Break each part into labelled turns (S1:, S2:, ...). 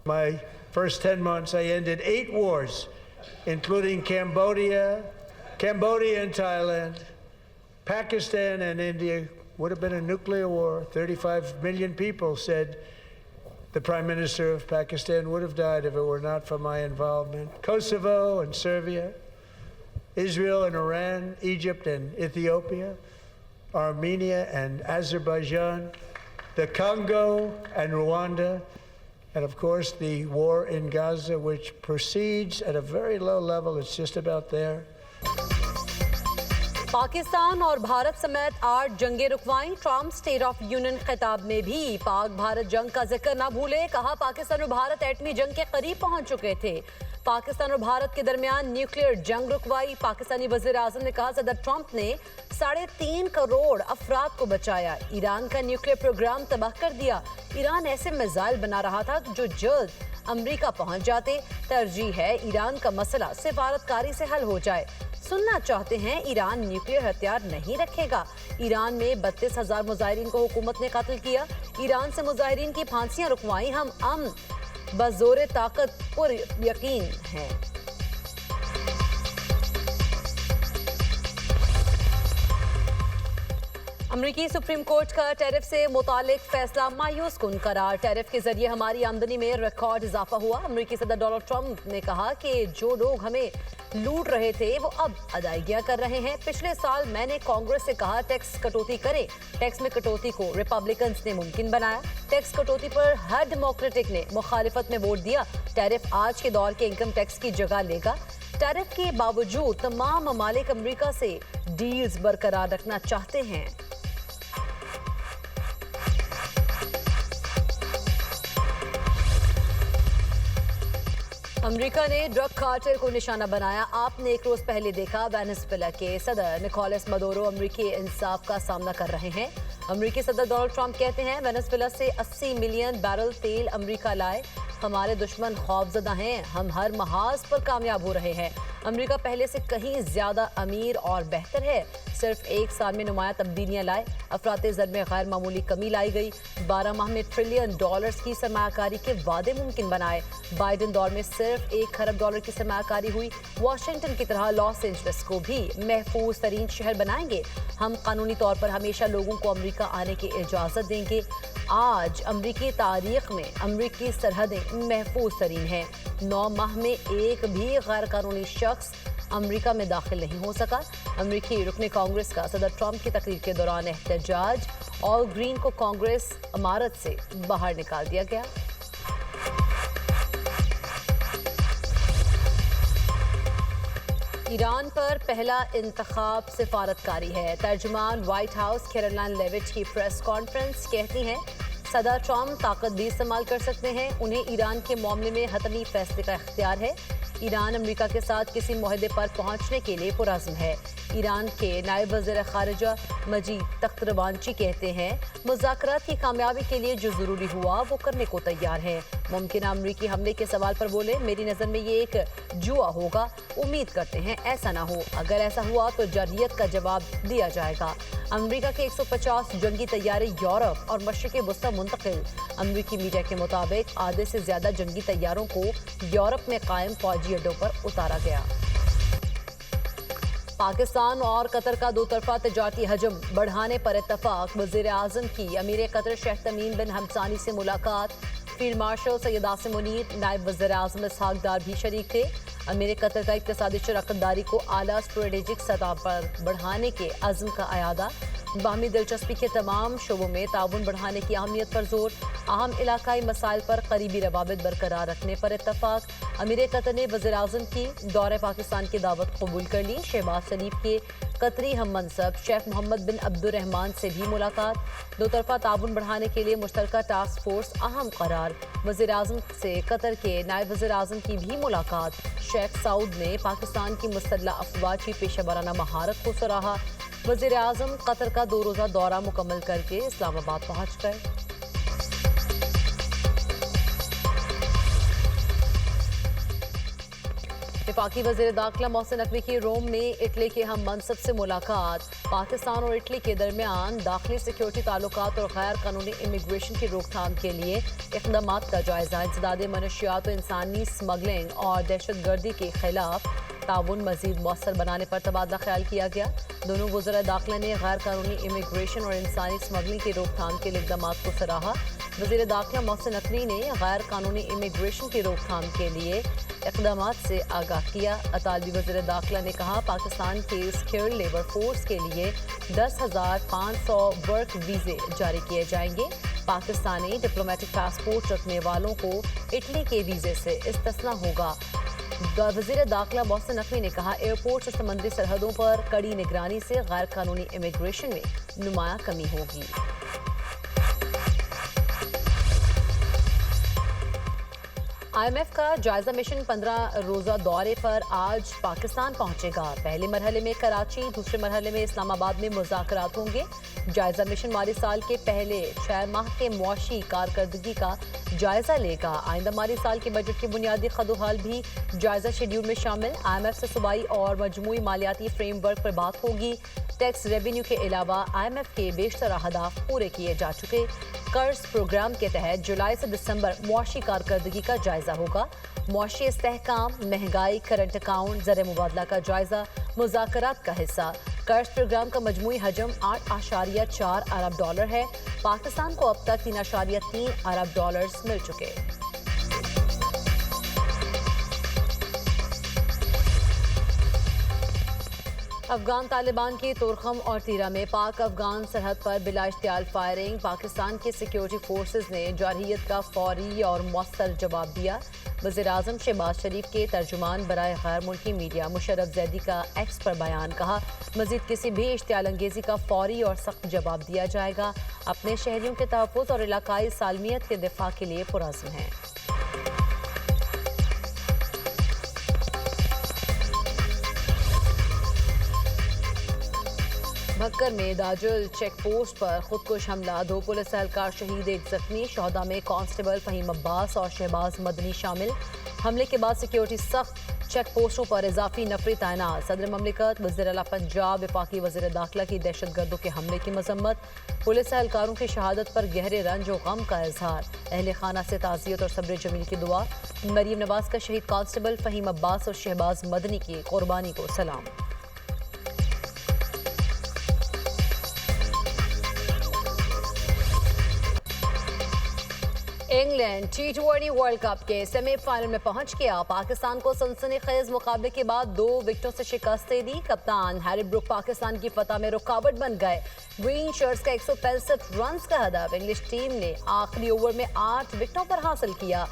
S1: My first 10 months, I ended 8 wars, including Cambodia and Thailand, Pakistan and India. Would have been a nuclear war. 35 million people said the Prime Minister of Pakistan would have died if it were not for my involvement. Kosovo and Serbia, Israel and Iran, Egypt and Ethiopia, Armenia and Azerbaijan, the Congo and Rwanda, and of course the war in Gaza, which proceeds at a very low level. It's just about there.
S2: Pakistan और भारत समेत 8 जंगें रुकवाईं। Trump state of union खिताब में भी पाक भारत जंग का जिक्र न भूले। कहा पाकिस्तान और भारत एटमी जंग के करीब पहुंच चुके थे। पाकिस्तान और भारत के दरमियान न्यूक्लियर जंग रुकवाई। पाकिस्तानी वज़ीर आज़म ने कहा सदर ट्रंप ने 3.5 करोड़ अफराद को बचाया। ईरान का न्यूक्लियर प्रोग्राम तबाह कर दिया। ईरान ऐसे मिसाइल बना रहा था जो जल्द अमेरिका पहुंच जाते। तरजीह है ईरान का मसला सिफारतकारी से हल हो जाए। सुनना चाहते हैं ईरान न्यूक्लियर हथियार नहीं रखेगा। ईरान में 32,000 मुजाहिरीन को हुकूमत ने कत्ल किया। ईरान से मुजाहिरीन की फांसियां रुकवाई। हम अमन बज़ोरे ताकत पर यकीन है। अमरीकी सुप्रीम कोर्ट का टैरिफ से मुतालिक फैसला मायूस कुन करार। टैरिफ के जरिए हमारी आमदनी में रिकॉर्ड इजाफा हुआ। अमरीकी सदर डोनाल्ड ट्रंप ने कहा कि जो लोग हमें लूट रहे थे वो अब अदायगियां कर रहे हैं। पिछले साल मैंने कांग्रेस से कहा टैक्स कटौती करें। टैक्स में कटौती को रिपब्लिकन्स ने मुमकिन बनाया। टैक्स कटौती पर हर डेमोक्रेटिक ने मुखालिफत में वोट दिया। टैरिफ आज के दौर के इनकम टैक्स की जगह लेगा। टैरिफ के बावजूद तमाम ममालिक अमेरिका से डील्स बरकरार रखना चाहते हैं। अमेरिका ने ड्रग कार्टेल को निशाना बनाया। आपने एक रोज पहले देखा वेनेजुएला के सदर निकोलस मदुरो अमेरिकी इंसाफ का सामना कर रहे हैं। अमेरिकी सदर डोनाल्ड ट्रंप कहते हैं वेनेजुएला से 80 मिलियन बैरल तेल अमेरिका लाए। हमारे दुश्मन खौफजदा हैं। हम हर महाज पर कामयाब हो रहे हैं। अमेरिका पहले से कहीं ज्यादा अमीर और बेहतर है। सिर्फ 1 साल में नुमाया तब्दीलियां लाए। अफराते ज़र में गैर मामूली कमी लाई गई। 12 माह में $1 ट्रिलियन की सरमायाकारी के वादे मुमकिन बनाए। बाइडन दौर में सिर्फ $1 खरब की सरमायाकारी हुई। वाशिंगटन की तरह लॉस एंजलिस को भी महफूज तरीन शहर बनाएंगे। हम कानूनी तौर पर हमेशा लोगों को अमेरिका आने की इजाज़त देंगे। आज अमरीकी तारीख में अमरीकी सरहदें महफूज तरीन हैं। 9 माह में एक भी गैर कानूनी शख्स अमेरिका में दाखिल नहीं हो सका। अमरीकी रुकने कांग्रेस का सदर ट्रंप की तकरीर के दौरान एहतजाज। ऑल ग्रीन को कांग्रेस इमारत से बाहर निकाल दिया गया। ईरान पर पहला इंतखाब सिफारतकारी है। तर्जुमान व्हाइट हाउस कैरोलाइन लेविट की प्रेस कॉन्फ्रेंस कहती हैं सदर ट्रंप ताकत भी इस्तेमाल कर सकते हैं। उन्हें ईरान के मामले में हतमी फैसले का इख्तियार है। ईरान अमेरिका के साथ किसी मुआहदे पर पहुंचने के लिए पुरज़्म है। ईरान के नायब वज़ीर ख़ारिजा मजीद तख्तरवानची कहते हैं मुज़ाकरात की कामयाबी के लिए जो ज़रूरी हुआ वो करने को तैयार है। मुमकिन अमरीकी हमले के सवाल पर बोले मेरी नज़र में ये एक जुआ होगा। उम्मीद करते हैं ऐसा ना हो। अगर ऐसा हुआ तो जरहियत का जवाब दिया जाएगा। अमरीका के 150 जंगी तैयारे यूरोप और मशरिक़ वस्ता मुंतकिल। अमरीकी मीडिया के मुताबिक आधे से ज़्यादा जंगी तैयारों को यूरोप में कायम फौजी अड्डों पर उतारा गया। पाकिस्तान और कतर का दो तरफा तिजारती हजम बढ़ाने पर इत्तफाक। वज़ीर आज़म की अमीर कतर शेख तमीम बिन हमसानी से मुलाकात। फील्ड मार्शल सैयद आसिम मुनीर, नायब वज़ीर आज़म इसहाक डार भी शरीक थे। अमीर कतर का इक़्तिसादी शराकतदारी को आला स्ट्रेटेजिक सतह पर बढ़ाने के अज़्म का अयादा। बाहमी दिलचस्पी के तमाम शोबों में ताउन बढ़ाने की अहमियत पर जोर। अहम इलाकाई मसाइल पर करीबी रवाबित बरकरार रखने पर इत्तफाक। अमीर कतर ने वज़ीर आज़म की दौरे पाकिस्तान की दावत कबूल कर ली। शहबाज शरीफ के कतरी हम मनसब शेख मोहम्मद बिन अब्दुर्रहमान से भी मुलाकात। दो तरफा ताउन बढ़ाने के लिए मुश्तरका टास्क फोर्स अहम करार। वज़ीर आज़म से कतर के नायब वज़ीर आज़म की भी मुलाकात। शेख सऊद ने पाकिस्तान की मुस्तल्ला अफवाज की पेशा वराना महारत को सराहा। वज़ीर आज़म कतर का 2 रोज़ा दौरा मुकम्मल करके इस्लामाबाद पहुँच गए। वफाकी वज़ीर दाखिला मोहसिन नकवी की रोम में इटली के हम मनसब से मुलाकात। पाकिस्तान और इटली के दरमियान दाखिली सिक्योरिटी ताल्लुकात और गैर कानूनी इमिग्रेशन की रोकथाम के लिए इक़दाम का जायजा। इंसदाद मनशियात और इंसानी स्मगलिंग और दहशत गर्दी के खिलाफ ताउन मजीद मौसर बनाने पर तबादला ख्याल किया गया। दोनों वज़ीर दाखिला ने गैर कानूनी इमिग्रेशन और इंसानी स्मगलिंग की रोकथाम के लिए इक़दाम को सराहा। वज़ीर दाखिला मोहसिन नकवी ने गैर कानूनी इमिग्रेशन की रोकथाम के लिए इक़दाम से आगाह किया। अतालवी वज़ीर दाखिला ने कहा, पाकिस्तान के स्किल्ड लेबर फोर्स के लिए 10,500 वर्क वीज़े जारी किए जाएंगे। पाकिस्तानी डिप्लोमेटिक पासपोर्ट रखने वालों को इटली के वीज़े से इस्तिस्ना होगा। वज़ीर दाखिला मोहसिन नकवी ने कहा, एयरपोर्ट और समंदरी सरहदों पर कड़ी निगरानी से गैर कानूनी इमिग्रेशन में नुमायां कमी होगी। IMF का जायजा मिशन 15 रोज़ा दौरे पर आज पाकिस्तान पहुंचेगा। पहले मरहले में कराची, दूसरे मरहले में इस्लामाबाद में मुज़ाकरात होंगे। जायजा मिशन माली साल के पहले 6 माह के मुआशी कारकर्दगी का जायजा लेगा। आइंदा माली साल के बजट की बुनियादी खदोहाल भी जायजा शेड्यूल में शामिल। IMF से सूबाई और मजमूई मालियाती फ्रेमवर्क पर बात होगी। टैक्स रेवेन्यू के अलावा IMF के बेशतर अहदाफ पूरे किए जा चुके। कर्ज प्रोग्राम के तहत जुलाई से दिसंबर मुआशी कारकर्दगी का जायजा होगा। मुआशी इस्तेहकाम, महंगाई, करंट अकाउंट, ज़र मुबादला का जायजा मुज़ाकरात का हिस्सा। कर्ज प्रोग्राम का मजमूई हजम $8.4 अरब है। पाकिस्तान को अब तक $3.3 अरब मिल चुके। अफगान तालिबान की तुरखम और तीरा में पाक अफगान सरहद पर बिला इश्तियाल फायरिंग। पाकिस्तान के सिक्योरिटी फोर्सेज ने जारहियत का फौरी और मौसर जवाब दिया। वज़ीर-ए-आज़म शहबाज शरीफ के तर्जुमान बराए गैर मुल्की मीडिया मुशर्रफ जैदी का एक्स पर बयान, कहा, मजीद किसी भी इश्तियाल अंगेज़ी का फौरी और सख्त जवाब दिया जाएगा। अपने शहरियों के तहफ़्फ़ुज़ और इलाकाई सालमियत के दिफा के लिए पुरअज़्म हैं। भक्कर में दाजुल चेक पोस्ट पर खुदकुश हमला, 2 पुलिस एहलकार शहीद, 1 जख्मी। शहदा में कांस्टेबल फहीम अब्बास और शहबाज मदनी शामिल। हमले के बाद सिक्योरिटी सख्त, चेक पोस्टों पर इजाफी नफरी तैनात। सदर ममलिकत वज़ीर आला पंजाब वफाकी वज़ीर दाखिला की दहशत गर्दों के हमले की मजम्मत। पुलिस एहलकारों की शहादत पर गहरे रंज और गम का इजहार। अहले खाना से ताज़ियत और सब्र जमील की दुआ। मरीम नवाज का शहीद कांस्टेबल फहीम अब्बास और शहबाज मदनी की कुर्बानी को सलाम। इंग्लैंड T20 वर्ल्ड कप के सेमीफाइनल में पहुंच गया। पाकिस्तान को सनसनीखेज मुकाबले के बाद 2 विकेटों से शिकस्त दे दी। कप्तान हैरी ब्रूक पाकिस्तान की फतह में रुकावट बन गए। ग्रीन शर्ट्स का 165 रन का हदफ इंग्लिश टीम ने आखिरी ओवर में 8 विकेटों पर हासिल किया।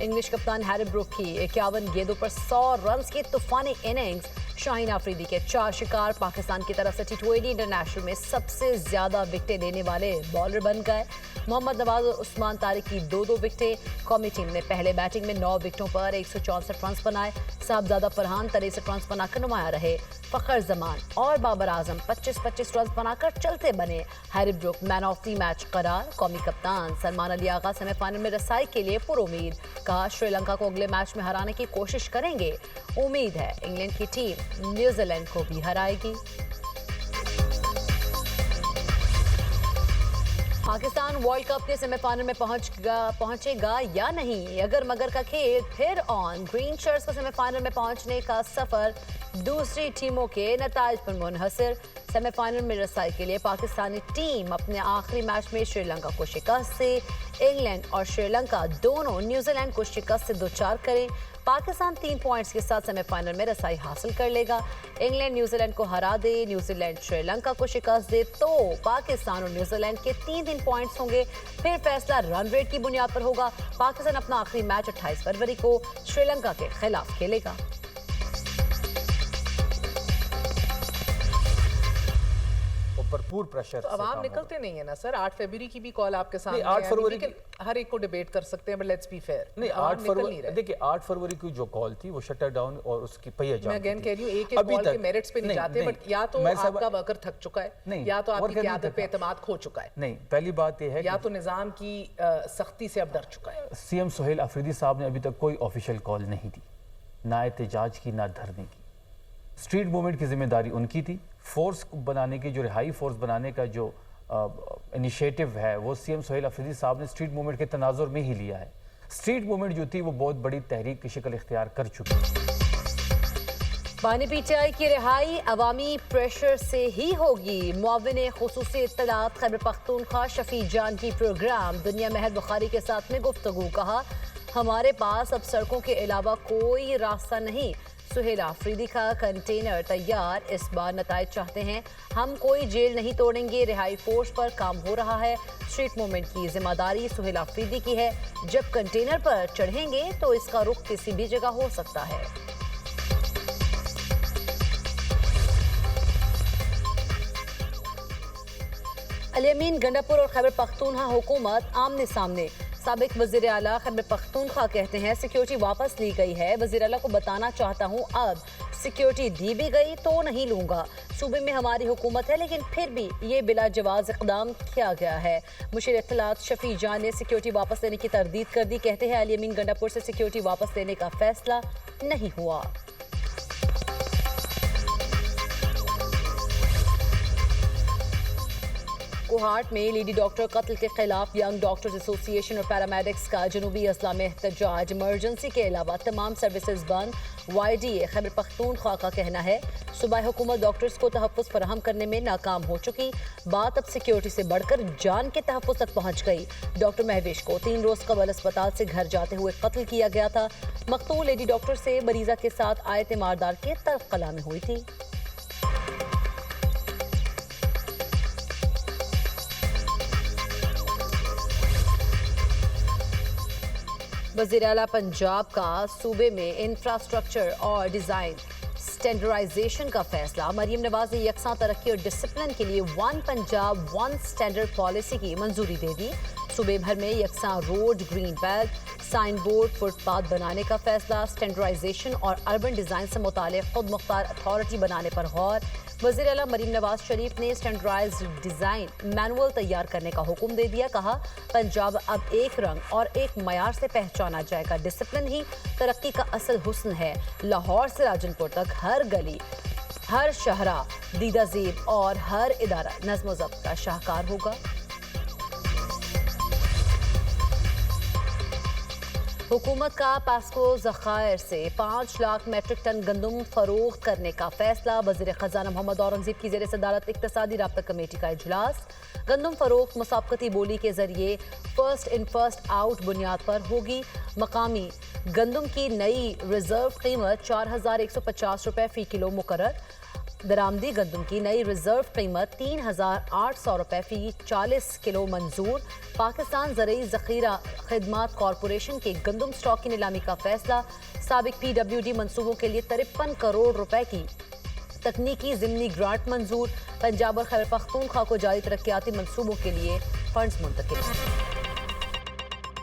S2: इंग्लिश कप्तान हैरी ब्रूक की 51 गेंदों पर 100 रन की तूफानी इनिंग्स। शाहीन अफरीदी के 4 शिकार पाकिस्तान की तरफ से T20 इंटरनेशनल में सबसे ज्यादा विकेटें लेने वाले बॉलर बन गए। मोहम्मद नवाज और उस्मान तारिक की 2-2 विकेटें। कौमी टीम ने पहले बैटिंग में 9 विकेटों पर 164 रन बनाए। साहबजादा फरहान 63 रन बनाकर नुमाया रहे। फखर जमान और बाबर आजम 25-25 रन बनाकर चलते बने। Harry Brook man of the match करार। कौमी कप्तान सलमान अली आगा सेमीफाइनल में रसाई के लिए पुरुमीद, कहा, श्रीलंका को अगले मैच में हराने की कोशिश करेंगे। उम्मीद है इंग्लैंड की टीम न्यूजीलैंड को भी हराएगी। पाकिस्तान वर्ल्ड कप के सेमीफाइनल में पहुंचेगा या नहीं, अगर मगर का खेल फिर ऑन। ग्रीन शर्ट्स को सेमीफाइनल में पहुंचने का सफर दूसरी टीमों के नताज पर मुनहसर। सेमीफाइनल में रसाई के लिए पाकिस्तानी टीम अपने आखिरी मैच में श्रीलंका को शिकस्त से, इंग्लैंड और श्रीलंका दोनों न्यूजीलैंड को शिकस्त से दोचार करें। पाकिस्तान 3 पॉइंट्स के साथ सेमीफाइनल में रसाई हासिल कर लेगा। इंग्लैंड न्यूजीलैंड को हरा दे, न्यूजीलैंड श्रीलंका को शिकस्त दे तो पाकिस्तान और न्यूजीलैंड के 3 पॉइंट्स होंगे। फिर फैसला रन रेट की बुनियाद पर होगा। पाकिस्तान अपना आखिरी मैच 28 फरवरी को श्रीलंका के खिलाफ खेलेगा।
S3: भरपूर प्रेशर।
S4: तो अब आप निकलते नहीं है ना सर। 8 फरवरी की भी कॉल आपके सामने है।
S3: 8 फरवरी
S4: लेकिन हर एक को डिबेट कर सकते हैं, बट लेट्स बी फेयर।
S3: नहीं, 8 फरवरी देखिए, 8 फरवरी की जो कॉल थी वो शटर डाउन और उसकी पहिया जाम।
S4: मैं अगेन कह रही हूं, एक कॉल के मेरिट्स पे नहीं जाते, बट या तो आपका वर्कर थक चुका है, या तो आपकी क़यादत पे एतमाद खो चुका है।
S3: नहीं, पहली बात ये है
S4: या तो निजाम की सख्ती से अब डर चुका है।
S3: सीएम सुहेल अफरीदी साहब ने अभी तक कोई ऑफिशियल कॉल नहीं दी। نہ احتجاج کی، نہ دھرنے کی۔ اسٹریٹ موومنٹ کی ذمہ داری ان کی تھی۔ فورس بنانے کی، جو رہائی فورس بنانے کا جو انیشیٹو ہے وہ سی ایم سہیل افریدی صاحب نے اسٹریٹ موومنٹ کے تناظر میں ہی لیا ہے۔ اسٹریٹ موومنٹ جو تھی وہ بہت بڑی تحریک کی شکل اختیار کر چکی ہے۔
S2: بانی پی ٹی آئی کی رہائی عوامی پریشر سے ہی ہوگی۔ معاون خصوصی اطلاعات خیبر پختونخوا شفیع جان کی پروگرام دنیا مہر بخاری کے ساتھ میں گفتگو، کہا ہمارے پاس اب سڑکوں کے علاوہ کوئی راستہ نہیں۔ سہیل افریدی کا کنٹینر تیار، اس بار نتائج چاہتے ہیں، ہم کوئی جیل نہیں توڑیں گے، رہائی فورس پر کام ہو رہا ہے۔ اسٹریٹ موومنٹ کی ذمہ داری سہیل افریدی کی ہے، جب کنٹینر پر چڑھیں گے تو اس کا رخ کسی بھی جگہ ہو سکتا ہے۔ الیمین گنڈاپور اور خیبر پختونخوا حکومت آمنے سامنے۔ سابق وزیر اعلیٰ خیبر پختونخوا کہتے ہیں سیکیورٹی واپس لی گئی ہے، وزیر اعلیٰ کو بتانا چاہتا ہوں اب سیکیورٹی دی بھی گئی تو نہیں لوں گا۔ صوبے میں ہماری حکومت ہے لیکن پھر بھی یہ بلا جواز اقدام کیا گیا ہے۔ مشیر اطلاعات شفیع جان نے سیکیورٹی واپس لینے کی تردید کر دی، کہتے ہیں الیمین گنڈاپور سے سیکیورٹی واپس لینے کا فیصلہ نہیں ہوا۔ کوہاٹ میں لیڈی ڈاکٹر قتل کے خلاف ینگ ڈاکٹرز ایسوسی ایشن اور پیرامیڈکس کا جنوبی اضلاع میں احتجاج، ایمرجنسی کے علاوہ تمام سروسز بند۔ Y D A Khyber Pakhtunkhwa کا کہنا ہے صوبائی حکومت ڈاکٹرز کو تحفظ فراہم کرنے میں ناکام ہو چکی، بات اب سیکیورٹی سے بڑھ کر جان کے تحفظ تک پہنچ گئی۔ ڈاکٹر مہویش کو 3 روز قبل اسپتال سے گھر جاتے ہوئے قتل کیا گیا تھا۔ مقتول لیڈی ڈاکٹر سے مریضہ کے ساتھ آیت ماردار کے طرف کلامی ہوئی تھی۔ وزیر اعلیٰ پنجاب کا صوبے میں انفراسٹرکچر اور ڈیزائن سٹینڈرڈائزیشن کا فیصلہ، مریم نواز نے یکساں ترقی اور ڈسپلن کے لیے one Punjab one standard policy کی منظوری دے دی۔ صوبے بھر میں یکساں road, green belt, sign board, footpath بنانے کا فیصلہ، سٹینڈرڈائزیشن اور اربن ڈیزائن سے متعلق خود مختار اتھارٹی بنانے پر غور۔ وزیر اعلیٰ مریم نواز شریف نے سٹینڈرڈائزڈ ڈیزائن مینول تیار کرنے کا حکم دے دیا، کہا پنجاب اب ایک رنگ اور ایک معیار سے پہچانا جائے گا، ڈسپلن ہی ترقی کا اصل حسن ہے۔ لاہور سے راجن پور تک ہر گلی، ہر شہرہ دیدہ زیب اور ہر ادارہ نظم و ضبط کا شاہکار ہوگا۔ حکومت کا پاسکو ذخائر سے 5 لاکھ میٹرک ٹن گندم فروخت کرنے کا فیصلہ، وزیر خزانہ محمد اورنگزیب کی زیر صدارت اقتصادی رابطہ کمیٹی کا اجلاس۔ گندم فروخت مسابقتی بولی کے ذریعے فرسٹ ان فرسٹ آؤٹ بنیاد پر ہوگی۔ مقامی گندم کی نئی ریزرو قیمت 4150 روپے فی کلو مقرر۔ درآمدی گندم کی نئی ریزرو قیمت 3800 روپے فی 40 کلو منظور۔ پاکستان زرعی ذخیرہ خدمات کارپوریشن کے گندم سٹاک کی نیلامی کا فیصلہ، سابق پی ڈبلیو ڈی منصوبوں کے لیے 53 کروڑ روپے کی تکنیکی ضمنی گرانٹ منظور۔ پنجاب اور خیبر پختونخوا کو جاری ترقیاتی منصوبوں کے لیے فنڈز منتقل۔